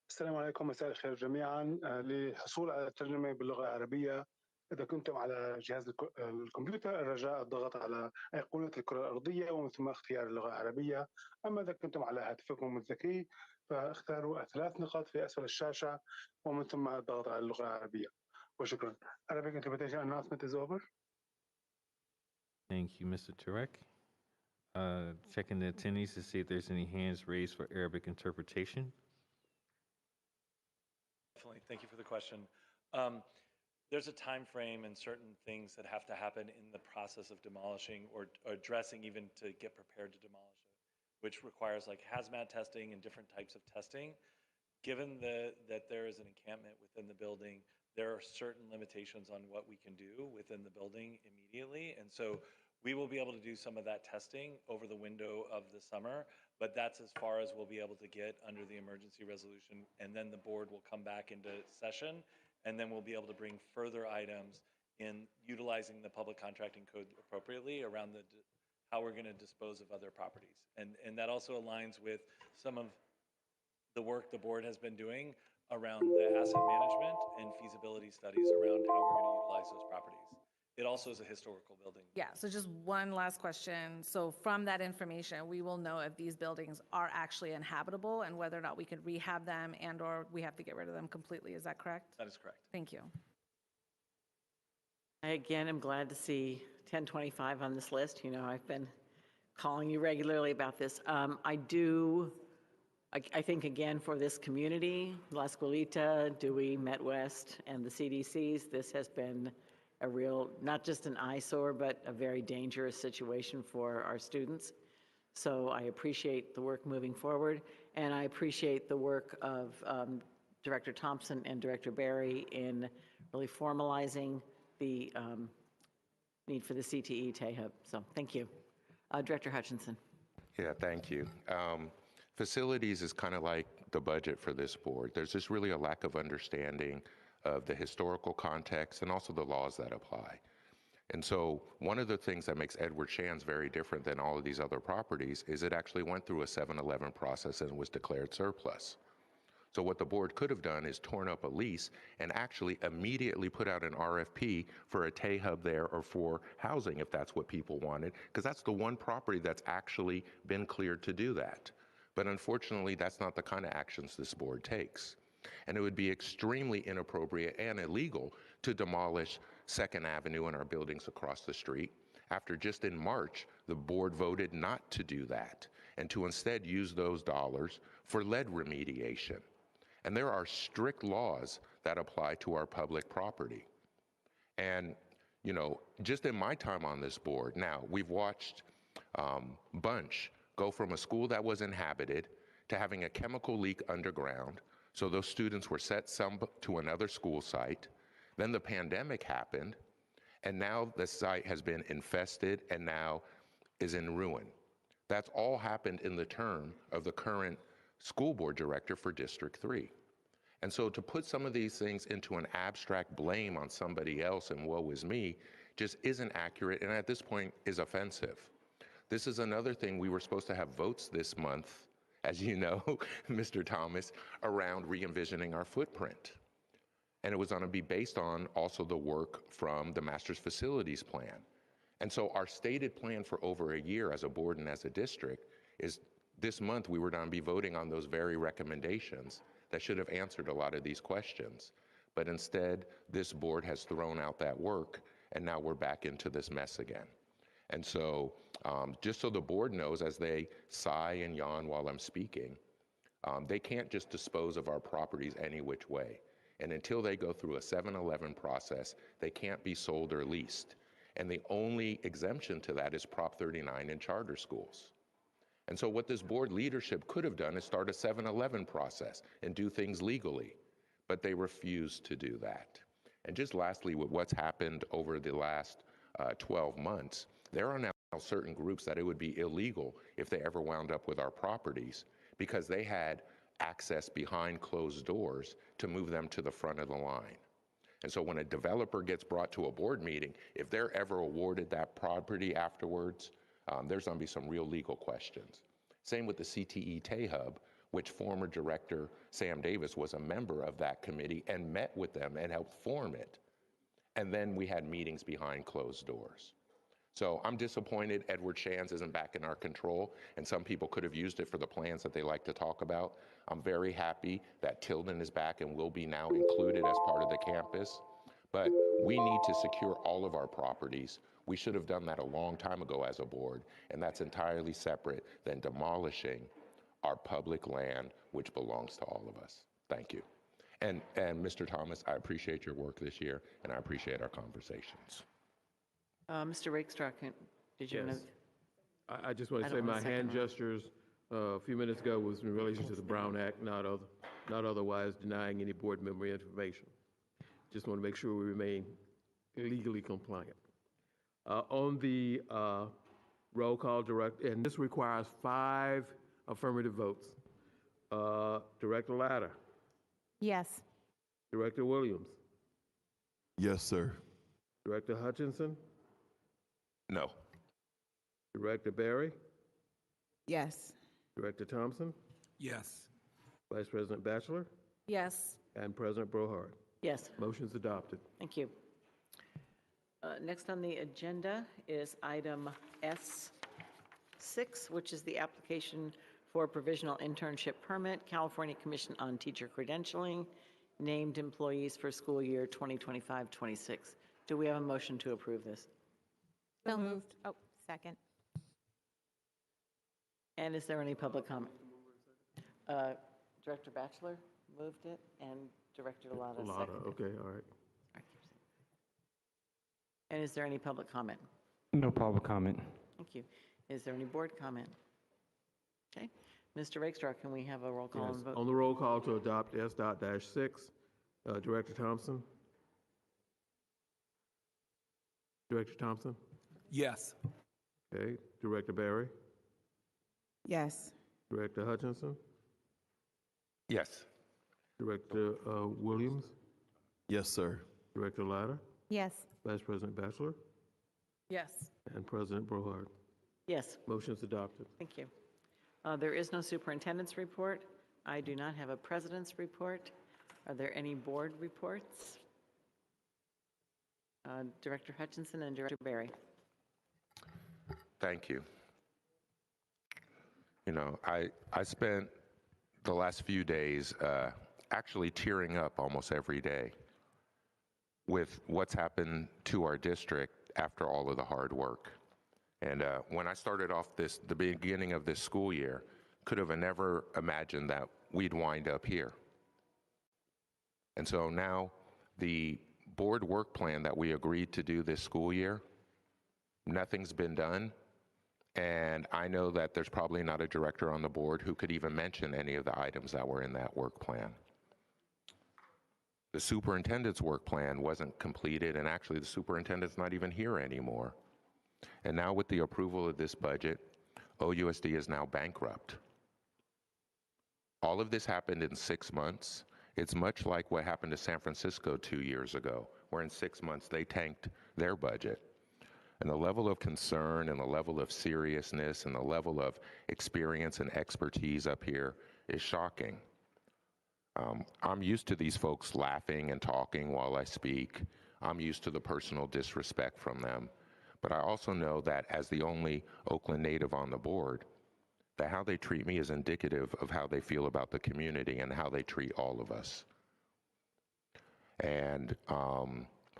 السلام عليكم، مساء الخير جميعا. للحصول على الترجمة باللغة العربية، إذا كنتم على جهاز الكمبيوتر الرجاء الضغط على أيقونة الكرة الأرضية ومن ثم اختيار اللغة العربية. أما إذا كنتم على هاتفكم الذكي فاختاروا 3 نقاط في أسفل الشاشة ومن ثم الضغط على اللغة العربية. وشكرا. Arabic interpretation announcement is over. Thank you, Mr. Turek. Checking the attendees to see if there's any hands raised for Arabic interpretation. Definitely. Thank you for the question. There's a time frame and certain things that have to happen in the process of demolishing or addressing even to get prepared to demolish it, which requires like hazmat testing and different types of testing. Given that there is an encampment within the building, there are certain limitations on what we can do within the building immediately. And so we will be able to do some of that testing over the window of the summer, but that's as far as we'll be able to get under the emergency resolution. And then the board will come back into session, and then we'll be able to bring further items in utilizing the public contracting code appropriately around how we're going to dispose of other properties. And that also aligns with some of the work the board has been doing around the asset management and feasibility studies around how we're going to utilize those properties. It also is a historical building. Yeah, so just one last question. So from that information, we will know if these buildings are actually inhabitable and whether or not we can rehab them and or we have to get rid of them completely. Is that correct? That is correct. Thank you. I again am glad to see 1025 on this list. You know, I've been calling you regularly about this. I think, again, for this community, La Escuelita, Dewey, Met West, and the CDCs, this has been a real, not just an eyesore, but a very dangerous situation for our students. So I appreciate the work moving forward, and I appreciate the work of Director Thompson and Director Barry in really formalizing the need for the CTE TAHUB. So thank you. Director Hutchinson. Yeah, thank you. Facilities is kind of like the budget for this board. There's just really a lack of understanding of the historical context and also the laws that apply. And so one of the things that makes Edward Shands very different than all of these other properties is it actually went through a 7-11 process and was declared surplus. So what the board could have done is torn up a lease and actually immediately put out an RFP for a TAHUB there or for housing if that's what people wanted, because that's the one property that's actually been cleared to do that. But unfortunately, that's not the kind of actions this board takes. And it would be extremely inappropriate and illegal to demolish 2nd Avenue and our buildings across the street after just in March, the board voted not to do that and to instead use those dollars for lead remediation. And there are strict laws that apply to our public property. And, you know, just in my time on this board, now we've watched Bunch go from a school that was inhabited to having a chemical leak underground. So those students were sent to another school site. Then the pandemic happened, and now the site has been infested and now is in ruin. That's all happened in the term of the current school board director for District 3. And so to put some of these things into an abstract blame on somebody else and woe is me just isn't accurate, and at this point is offensive. This is another thing. We were supposed to have votes this month, as you know, Mr. Thomas, around re-envisioning our footprint. And it was going to be based on also the work from the master's facilities plan. And so our stated plan for over a year as a board and as a district is this month we were going to be voting on those very recommendations that should have answered a lot of these questions. But instead, this board has thrown out that work, and now we're back into this mess again. And so just so the board knows, as they sigh and yawn while I'm speaking, they can't just dispose of our properties any which way. And until they go through a 7-11 process, they can't be sold or leased. And the only exemption to that is Prop 39 in charter schools. And so what this board leadership could have done is start a 7-11 process and do things legally, but they refused to do that. And just lastly, with what's happened over the last 12 months, there are now certain groups that it would be illegal if they ever wound up with our properties because they had access behind closed doors to move them to the front of the line. And so when a developer gets brought to a board meeting, if they're ever awarded that property afterwards, there's going to be some real legal questions. Same with the CTE TAHUB, which former director Sam Davis was a member of that committee and met with them and helped form it. And then we had meetings behind closed doors. So I'm disappointed Edward Shands isn't back in our control, and some people could have used it for the plans that they like to talk about. I'm very happy that Tilden is back and will be now included as part of the campus. But we need to secure all of our properties. We should have done that a long time ago as a board, and that's entirely separate than demolishing our public land, which belongs to all of us. Thank you. And Mr. Thomas, I appreciate your work this year, and I appreciate our conversations. Mr. Rakestraw, did you Yes. want I just want I to don't say want my a hand second round. gestures a few minutes ago was in relation to the Brown Act, not otherwise denying any board member information. Just want to make sure we remain legally compliant. On the roll call direct, and this requires 5 affirmative votes. Director Latta, Yes. Director Williams, Yes, sir. Director Hutchinson, No. Director Barry, Yes. Director Thompson, Yes. Vice President Batchelor, Yes. and President Brohard. Yes, Motion's adopted. thank you. Next on the agenda is item S6, which is the application for a provisional internship permit, California Commission on Teacher Credentialing, named employees for school year 2025-26. Do we have a motion to approve this? So moved. Oh, second. And is there any public comment? Director Batchelor moved it, and Director Delata seconded. Okay, all right. And is there any public comment? No public comment. Thank you. Is there any board comment? Okay. Mr. Rakestraw, can we have a roll call Yes, and vote? on the roll call to adopt S.-6, Director Thompson? Director Thompson? Yes. Okay, Director Barry? Yes. Director Hutchinson? Yes. Director Williams? Yes, sir. Director Latta? Yes. Vice President Batchelor? Yes. And President Brohard. Yes. Motion's adopted. Thank you. There is no superintendent's report. I do not have a president's report. Are there any board reports? Director Hutchinson and Director Barry. Thank you. You know, I spent the last few days actually tearing up almost every day with what's happened to our district after all of the hard work. And when I started off the beginning of this school year, could have never imagined that we'd wind up here. And so now the board work plan that we agreed to do this school year, nothing's been done. And I know that there's probably not a director on the board who could even mention any of the items that were in that work plan. The superintendent's work plan wasn't completed, and actually the superintendent's not even here anymore. And now with the approval of this budget, OUSD is now bankrupt. All of this happened in 6 months. It's much like what happened to San Francisco 2 years ago, where in 6 months they tanked their budget. And the level of concern and the level of seriousness and the level of experience and expertise up here is shocking. I'm used to these folks laughing and talking while I speak. I'm used to the personal disrespect from them. But I also know that as the only Oakland native on the board, that how they treat me is indicative of how they feel about the community and how they treat all of us. And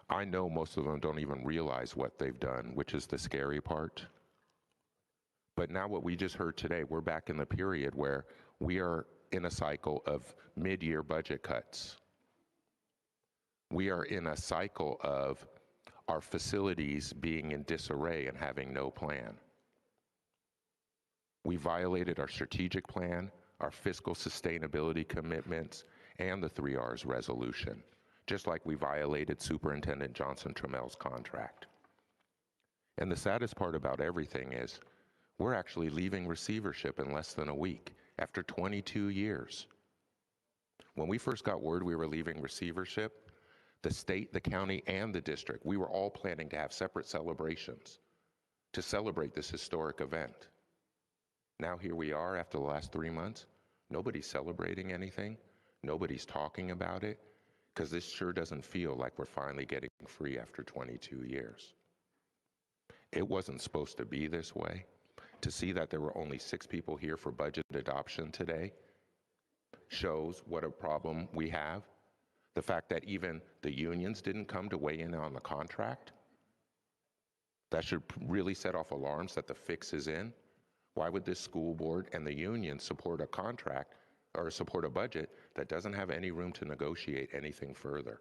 I know most of them don't even realize what they've done, which is the scary part. But now what we just heard today, we're back in the period where we are in a cycle of mid-year budget cuts. We are in a cycle of our facilities being in disarray and having no plan. We violated our strategic plan, our fiscal sustainability commitments, and the 3 Rs resolution, just like we violated Superintendent Johnson Trammell's contract. And the saddest part about everything is we're actually leaving receivership in less than a week after 22 years. When we first got word we were leaving receivership, the state, the county, and the district, we were all planning to have separate celebrations to celebrate this historic event. Now here we are after the last 3 months. Nobody's celebrating anything. Nobody's talking about it, because this sure doesn't feel like we're finally getting free after 22 years. It wasn't supposed to be this way. To see that there were only 6 people here for budget adoption today shows what a problem we have. The fact that even the unions didn't come to weigh in on the contract, that should really set off alarms that the fix is in. Why would this school board and the union support a contract or support a budget that doesn't have any room to negotiate anything further?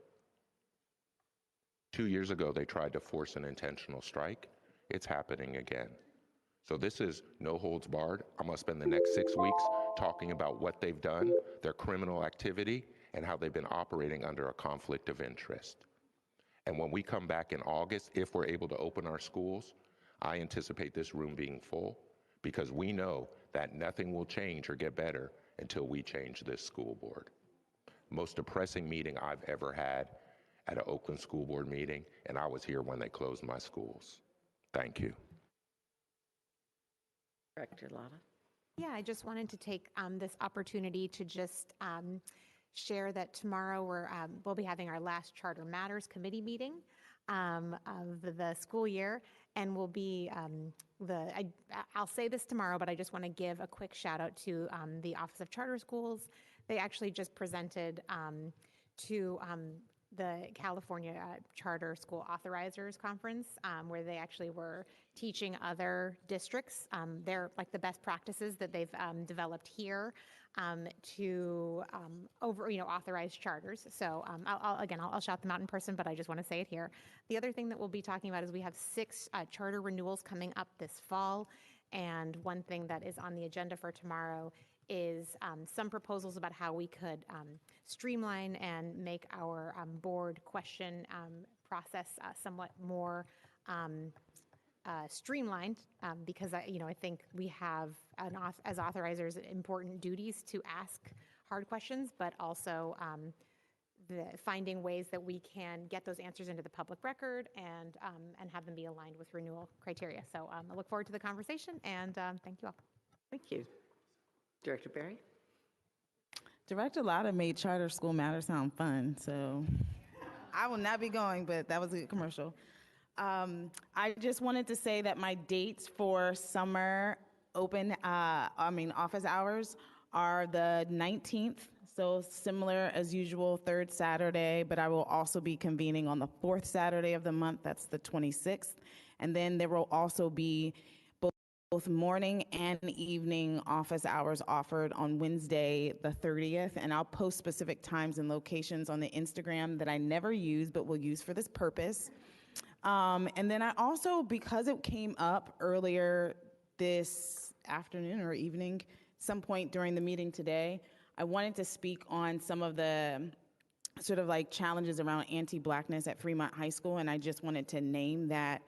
2 years ago, they tried to force an intentional strike. It's happening again. So this is no holds barred. I'm gonna spend the next 6 weeks talking about what they've done, their criminal activity, and how they've been operating under a conflict of interest. And when we come back in August, if we're able to open our schools, I anticipate this room being full, because we know that nothing will change or get better until we change this school board. Most depressing meeting I've ever had at an Oakland school board meeting, and I was here when they closed my schools. Thank you. Director Latta. Yeah, I just wanted to take this opportunity to just share that tomorrow we'll be having our last Charter Matters Committee meeting of the school year, and we'll be I'll say this tomorrow, but I just want to give a quick shout out to the Office of Charter Schools. They actually just presented to the California Charter School Authorizers Conference, where they actually were teaching other districts their like the best practices that they've developed here to authorize charters. So I'll shout them out in person, but I just want to say it here. The other thing that we'll be talking about is we have 6 charter renewals coming up this fall, and one thing that is on the agenda for tomorrow is some proposals about how we could streamline and make our board question process somewhat more streamlined, because I think we have as authorizers important duties to ask hard questions, but also finding ways that we can get those answers into the public record and have them be aligned with renewal criteria. So I look forward to the conversation, and thank you all. Thank you. Director Barry? Director Lotta made charter school matter sound fun, so I will not be going, but that was a good commercial. I just wanted to say that my dates for summer office hours are the 19th, so similar as usual, third Saturday, but I will also be convening on the fourth Saturday of the month, that's the 26th. And then there will also be both morning and evening office hours offered on Wednesday, the 30th, and I'll post specific times and locations on the Instagram that I never use, but will use for this purpose. And then I also, because it came up earlier this afternoon or evening, some point during the meeting today, I wanted to speak on some of the sort of like challenges around anti-Blackness at Fremont High School, and I just wanted to name that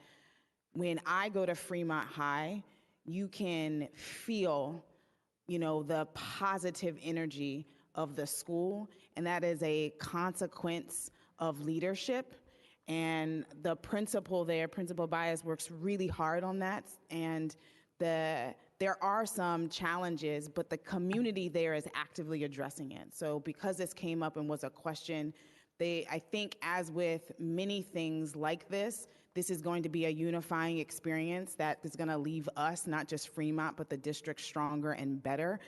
when I go to Fremont High, you can feel, the positive energy of the school, and that is a consequence of leadership. And the principal there, Principal Bias, works really hard on that. And there are some challenges, but the community there is actively addressing it. So because this came up and was a question, I think as with many things like this is going to be a unifying experience that is going to leave us, not just Fremont, but the district stronger and better.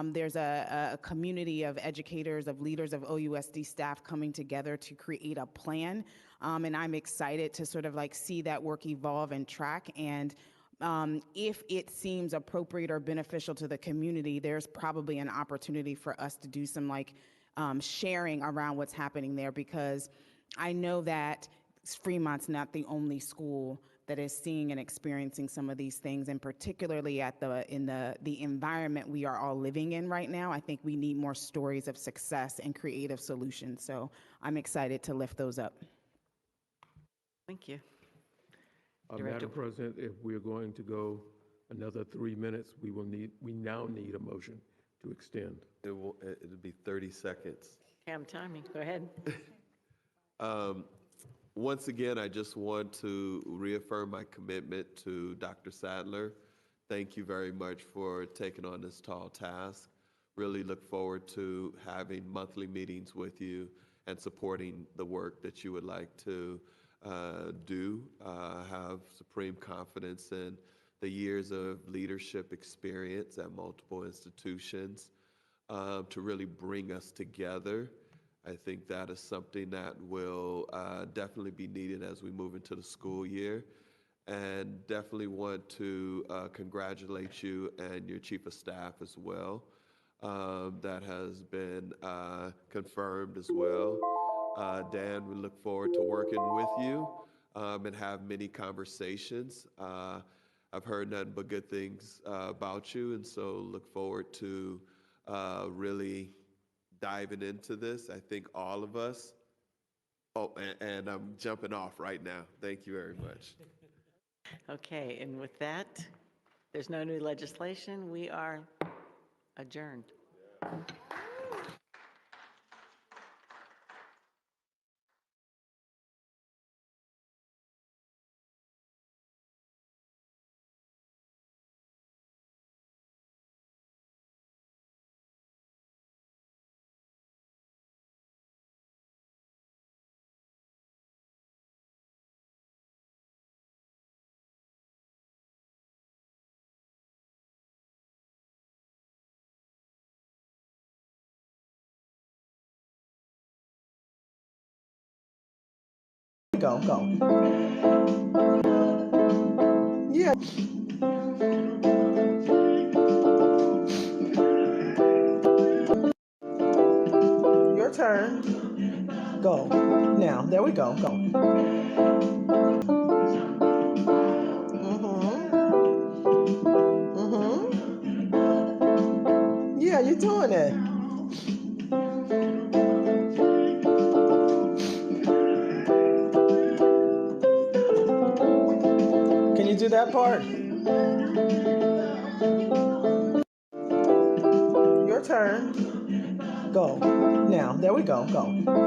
There's a community of educators, of leaders, of OUSD staff coming together to create a plan. And I'm excited to sort of like see that work evolve and track. And if it seems appropriate or beneficial to the community, there's probably an opportunity for us to do some sharing around what's happening there, because I know that Fremont's not the only school that is seeing and experiencing some of these things, and particularly in the environment we are all living in right now. I think we need more stories of success and creative solutions. So I'm excited to lift those up. Thank you. Madam President, if we're going to go another 3 minutes, we now need a motion to extend. It'll be 30 seconds. Cam timing, go ahead. Once again, I just want to reaffirm my commitment to Dr. Sadler. Thank you very much for taking on this tall task. Really look forward to having monthly meetings with you and supporting the work that you would like to do. Have supreme confidence in the years of leadership experience at multiple institutions to really bring us together. I think that is something that will definitely be needed as we move into the school year. And definitely want to congratulate you and your Chief of Staff as well. That has been confirmed as well. Dan, we look forward to working with you and have many conversations. I've heard nothing but good things about you, and so look forward to really diving into this. I think all of us, and I'm jumping off right now. Thank you very much. Okay, and with that, there's no new legislation. We are adjourned. Go. Yeah. Your turn. Go. Now, there we go. Go. Yeah, you're doing it. Can you do that part? Your turn. Go. Now, there we go. Go.